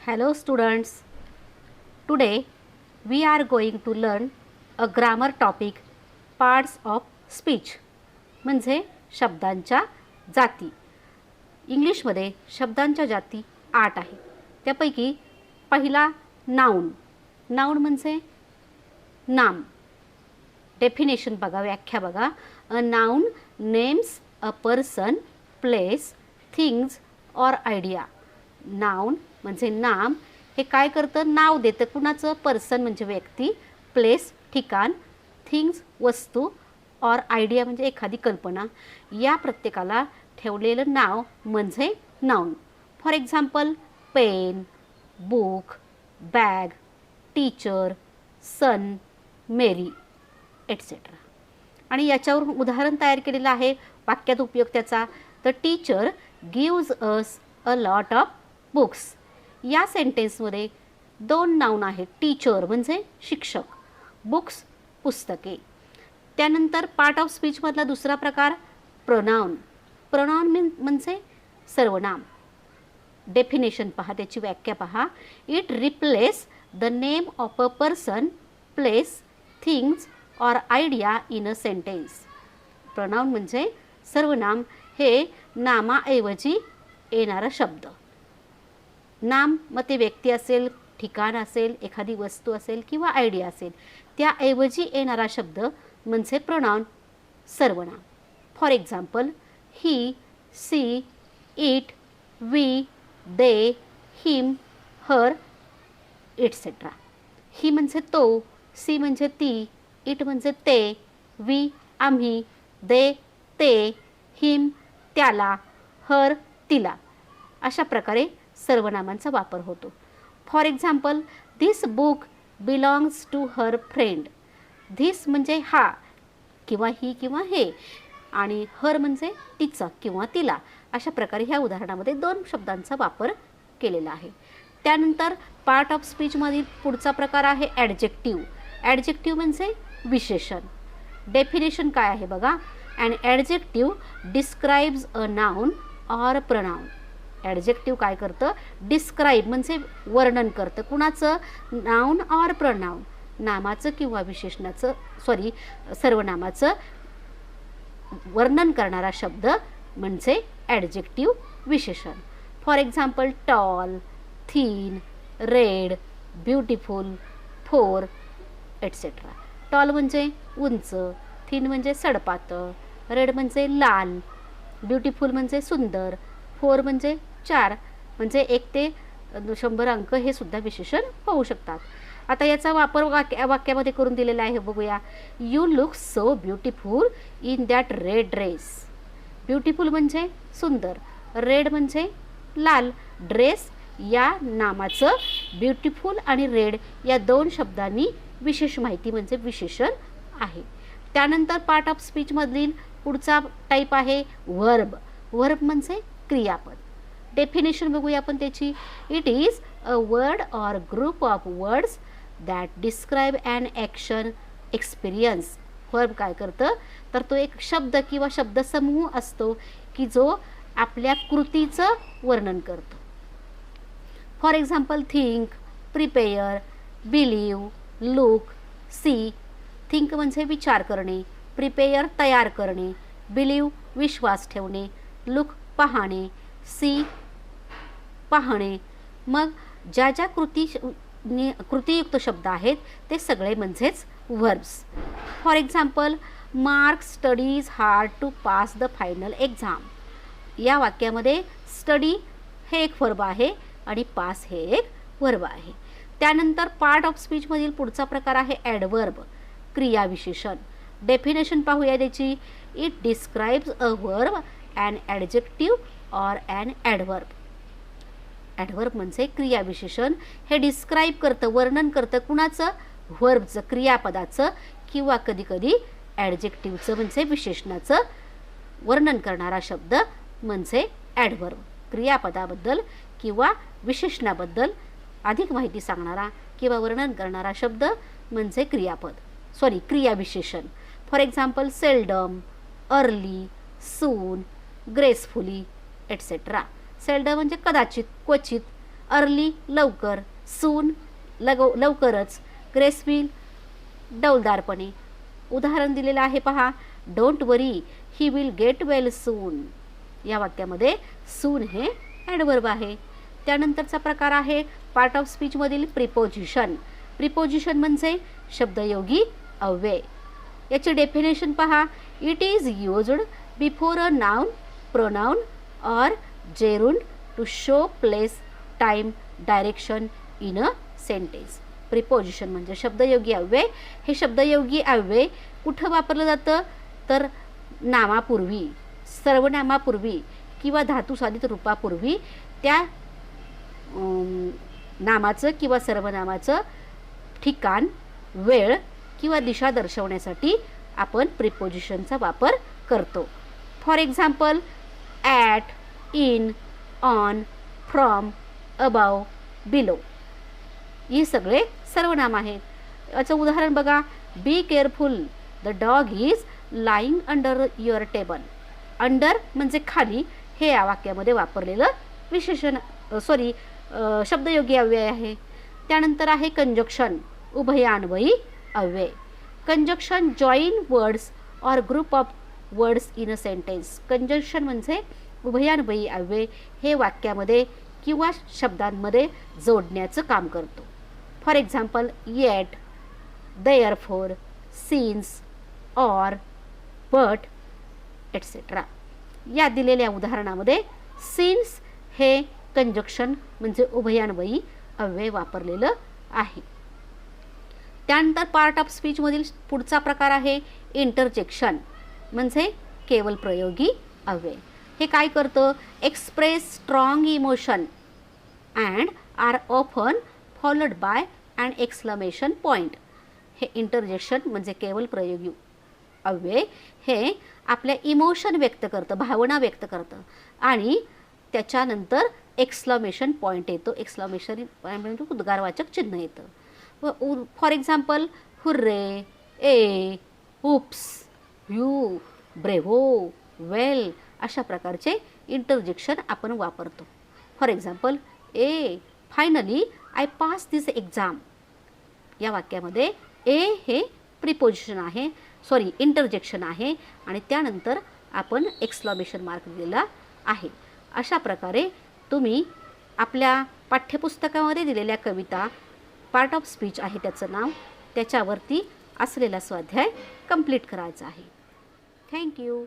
Hello students, today we are going to learn a grammar topic parts of speech म्हणजे शब्दांच्या जाती. इंग्लिशमध्ये शब्दांच्या जाती 8 आहे. त्यापैकी पहिला नाउन. नाउन म्हणजे नाम. डेफिनेशन बघा, व्याख्या बघा. A noun names a person, place, things or idea. Noun म्हणजे नाम हे काय करतं, नाव देतं कुणाचं, पर्सन म्हणजे व्यक्ती, प्लेस ठिकाण, थिंग्स वस्तू और आयडिया म्हणजे एखादी कल्पना. या प्रत्येकाला ठेवलेलं नाव म्हणजे noun. For example pen, book, bag, teacher, sun, Mary etcetera. आणि याच्यावर उदाहरण तयार केलेलं आहे वाक्यात उपयोग त्याचा. The teacher gives us a lot of books. या सेंटेन्समध्ये 2 नाउन आहेत. टीचर म्हणजे शिक्षक, बुक्स पुस्तके. त्यानंतर पार्ट ऑफ स्पीचमधला दुसरा प्रकार प्रोनाउन. प्रोनाउन म्हणजे सर्वनाम. डेफिनेशन पहा, त्याची व्याख्या पहा. It replace the name of a person, place, things or idea in a sentence. Pronoun म्हणजे सर्वनाम, हे नामाऐवजी येणारा शब्द. नाम मग ते व्यक्ती असेल, ठिकाण असेल, एखादी वस्तू असेल किंवा आयडिया असेल, त्याऐवजी येणारा शब्द म्हणजे प्रोनाउन, सर्वनाम. For example he, she, it, we, they, him, her etcetera. He म्हणजे तो, सी म्हणजे ती, इट म्हणजे ते, वी आम्ही, दे ते, हिम त्याला, हर तिला. अशा प्रकारे सर्वनामांचा वापर होतो. For example this book belongs to her friend. This म्हणजे हा किंवा ही किंवा हे, आणि हर म्हणजे तिचा किंवा तिला. अशा प्रकारे ह्या उदाहरणामध्ये 2 शब्दांचा वापर केलेला आहे. त्यानंतर पार्ट ऑफ स्पीचमधील पुढचा प्रकार आहे ॲडजेक्टिव्ह. ॲडजेक्टिव्ह म्हणजे विशेषण. डेफिनेशन काय आहे बघा. And adjective describes a noun or pronoun. Adjective काय करतं, डिस्क्राईब म्हणजे वर्णन करतं. कुणाचं, नाउन ऑर प्रनाउन, नामाचं किंवा विशेषणाचं, सर्वनामाचं वर्णन करणारा शब्द म्हणजे ॲडजेक्टिव्ह विशेषण. For example tall, thin, red, beautiful, four etcetera. Tall म्हणजे उंच, थीन म्हणजे सडपातळ, रेड म्हणजे लाल, ब्युटिफुल म्हणजे सुंदर, 4 म्हणजे 4, म्हणजे 1 ते 100 अंक हे सुद्धा विशेषण होऊ शकतात. आता याचा वापर वाक्यामध्ये करून दिलेला आहे, बघूया. You look so beautiful in that red dress. Beautiful म्हणजे सुंदर, रेड म्हणजे लाल, ड्रेस या नामाचं ब्युटिफुल आणि रेड या 2 शब्दांनी विशेष माहिती म्हणजे विशेषण आहे. त्यानंतर पार्ट ऑफ स्पीचमधील पुढचा टाईप आहे वर्ब. वर्ब म्हणजे क्रियापद. डेफिनेशन बघूया आपण त्याची. It is a word or group of words that describe an action, experience. Verb काय करतं, तर तो एक शब्द किंवा शब्दसमूह असतो की जो आपल्या कृतीचं वर्णन करतो. For example think, prepare, believe, look, see. Think म्हणजे विचार करणे, प्रिपेअर तयार करणे, बिलीव विश्वास ठेवणे, लुक पाहणे, सी पाहणे. मग ज्या ज्या कृतीयुक्त शब्द आहेत ते सगळे म्हणजेच verbs. For example Mark studies hard to pass the final exam. या वाक्यामध्ये स्टडी हे एक वर्ब आहे आणि पास हे एक वर्ब आहे. त्यानंतर पार्ट ऑफ स्पीचमधील पुढचा प्रकार आहे ॲडवर्ब, क्रियाविशेषण. डेफिनेशन पाहूया त्याची. It describes a verb, an adjective or an adverb. Adverb म्हणजे क्रियाविशेषण. हे डिस्क्राईब करतं, वर्णन करतं कुणाचं, वर्बचं, क्रियापदाचं, किंवा कधीकधी ॲडजेक्टिव्हचं म्हणजे विशेषणाचं वर्णन करणारा शब्द म्हणजे ॲडवर्ब. क्रियापदाबद्दल किंवा विशेषणाबद्दल अधिक माहिती सांगणारा किंवा वर्णन करणारा शब्द म्हणजे क्रियाविशेषण. For example seldom, early, soon, gracefully etcetera. Seldom म्हणजे कदाचित, क्वचित, अर्ली लवकर, सून लवकरच, ग्रेसफुल डौलदारपणे. उदाहरण दिलेलं आहे पहा, don't worry he will get well soon. या वाक्यामध्ये सून हे ॲडव्हर्ब आहे. त्यानंतरचा प्रकार आहे पार्ट ऑफ स्पीचमधील प्रिपोजिशन. प्रिपोजिशन म्हणजे शब्दयोगी अव्यय. याची डेफिनेशन पहा, it is used before a noun, pronoun or gerund to show place, time, direction in a sentence. Preposition म्हणजे शब्दयोगी अव्यय. हे शब्दयोगी अव्यय कुठं वापरलं जातं तर नामापूर्वी, सर्वनामापूर्वी किंवा धातुसाधित रूपापूर्वी त्या नामाचं किंवा सर्वनामाचं ठिकाण, वेळ किंवा दिशा दर्शवण्यासाठी आपण प्रिपोजिशनचा वापर करतो. For example, at, in, on, from, above, below. हे सगळे सर्वनाम आहेत. याचं उदाहरण बघा, be careful the dog is lying under your table. Under म्हणजे खाली, हे या वाक्यामध्ये वापरलेलं विशेषण शब्दयोगी अव्यय आहे. त्यानंतर आहे कंजक्शन, उभयान्वयी अव्यय. Conjunction join words or group of words in a sentence. Conjunction म्हणजे उभयान्वयी अव्यय हे वाक्यामध्ये किंवा शब्दांमध्ये जोडण्याचं काम करतो. For example, eight, therefore, since, or, but, etcetera. या दिलेल्या उदाहरणामध्ये सिन्स हे कंजक्शन म्हणजे उभयान्वयी अव्यय वापरलेलं आहे. त्यानंतर पार्ट ऑफ स्पीचमधील पुढचा प्रकार आहे इंटरजेक्शन म्हणजे केवल प्रयोगी अव्यय. हे काय करतं, express strong emotion and are often followed by and exclamation point. हे इंटरजेक्शन म्हणजे केवल प्रयोगी अव्यय हे आपल्या इमोशन व्यक्त करतं, भावना व्यक्त करतं आणि त्याच्यानंतर एक्सक्लेमेशन पॉईंट येतो. एक्सक्लेमेशन पॉईंट म्हणजे उद्गारवाचक चिन्ह येतं. For example, hurray, ah, oops, ew, bravo, well अशा प्रकारचे इंटरजेक्शन आपण वापरतो. For example, ah, finally I pass this exam. या वाक्यामध्ये ए हे प्रिपोजिशन आहे, इंटरजेक्शन आहे आणि त्यानंतर आपण एक्सक्लेमेशन मार्क दिलेला आहे. अशा प्रकारे तुम्ही आपल्या पाठ्यपुस्तकामध्ये दिलेल्या कविता, पार्ट ऑफ स्पीच आहे त्याचं नाव, त्याच्यावरती असलेला स्वाध्याय कंप्लीट करायचा आहे. थँक्यू.